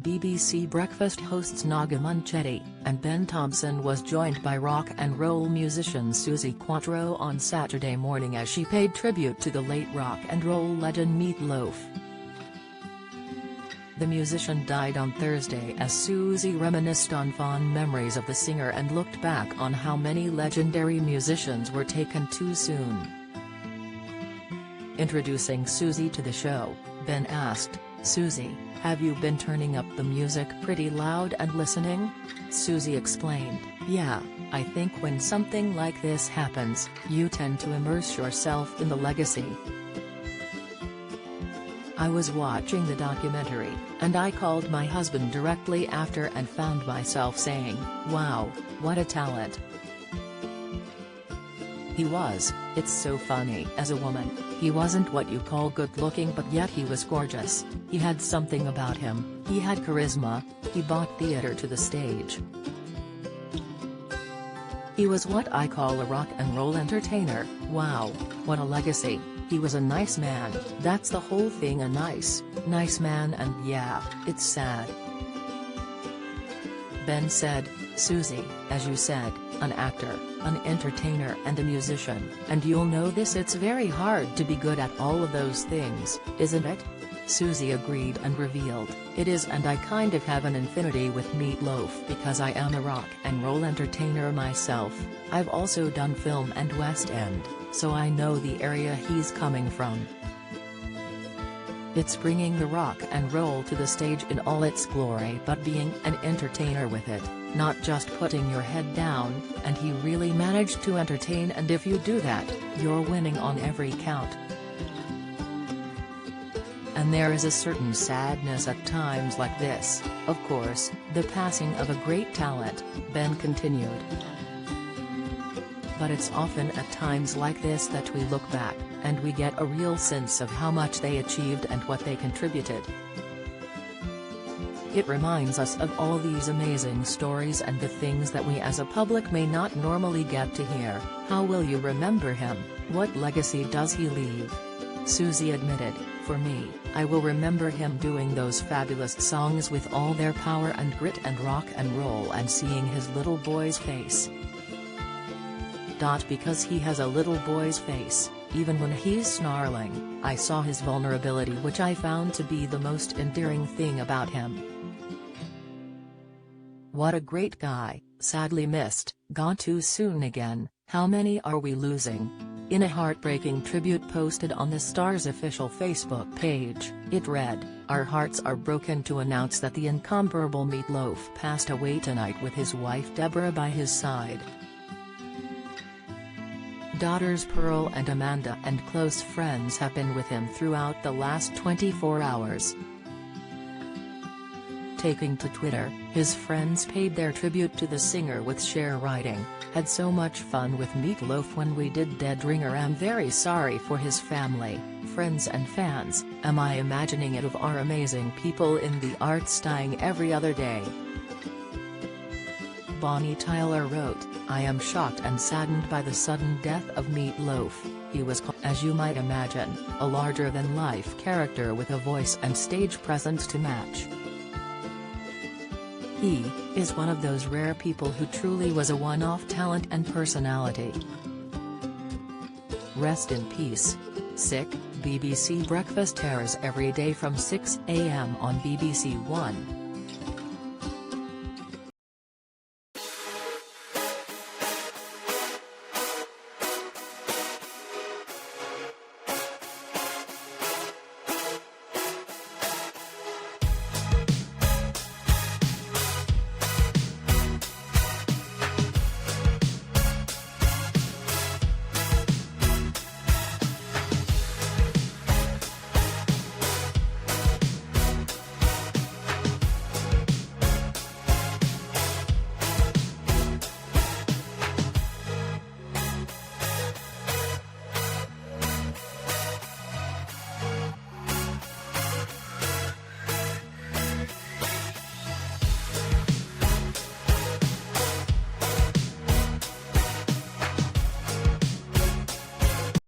BBC Breakfast hosts Naga Munchetty, and Ben Thompson was joined by rock and roll musician Suzie Quatro on Saturday morning as she paid tribute to the late rock and roll legend Meat Loaf. The musician died on Thursday as Suzie reminisced on fond memories of the singer and looked back on how many legendary musicians were taken too soon. Introducing Suzie to the show, Ben asked, "Suzie, have you been turning up the music pretty loud and listening?" Suzie explained, "Yeah, I think when something like this happens, you tend to immerse yourself in the legacy. I was watching the documentary, and I called my husband directly after and found myself saying, wow, what a talent he was. It's so funny. As a woman, he wasn't what you call good-looking, but yet he was gorgeous. He had something about him, he had charisma, he brought theater to the stage. He was what I call a rock and roll entertainer. Wow, what a legacy. He was a nice man, that's the whole thing, a nice man, and yeah, it's sad." Ben said, "Suzie, as you said, an actor, an entertainer and a musician, and you'll know this, it's very hard to be good at all of those things, isn't it?" Suzie agreed and revealed, "It is, and I kind of have an infinity with Meat Loaf because I am a rock and roll entertainer myself. I've also done film and West End, so I know the area he's coming from. It's bringing the rock and roll to the stage in all its glory, but being an entertainer with it, not just putting your head down, and he really managed to entertain, and if you do that, you're winning on every count. And there is a certain sadness at times like this, of course, the passing of a great talent," Ben continued. "But it's often at times like this that we look back, and we get a real sense of how much they achieved and what they contributed. It reminds us of all these amazing stories and the things that we as a public may not normally get to hear. How will you remember him? What legacy does he leave?" Suzie admitted, "For me, I will remember him doing those fabulous songs with all their power and grit and rock and roll, and seeing his little boy's face. Because he has a little boy's face, even when he's snarling, I saw his vulnerability, which I found to be the most endearing thing about him. What a great guy, sadly missed, gone too soon again, how many are we losing?" In a heartbreaking tribute posted on the star's official Facebook page, it read, "Our hearts are broken to announce that the incomparable Meat Loaf passed away tonight with his wife Deborah by his side. Daughters Pearl and Amanda and close friends have been with him throughout the last 24 hours. Taking to Twitter, his friends paid their tribute to the singer with Cher writing, "Had so much fun with Meat Loaf when we did Dead Ringer. I'm very sorry for his family, friends and fans. Am I imagining it, of our amazing people in the arts dying every other day?" Bonnie Tyler wrote, "I am shocked and saddened by the sudden death of Meat Loaf. He was, as you might imagine, a larger-than-life character with a voice and stage presence to match. He is one of those rare people who truly was a one-off talent and personality. Rest in peace." Sick, BBC Breakfast airs every day from 6 a.m. on BBC One.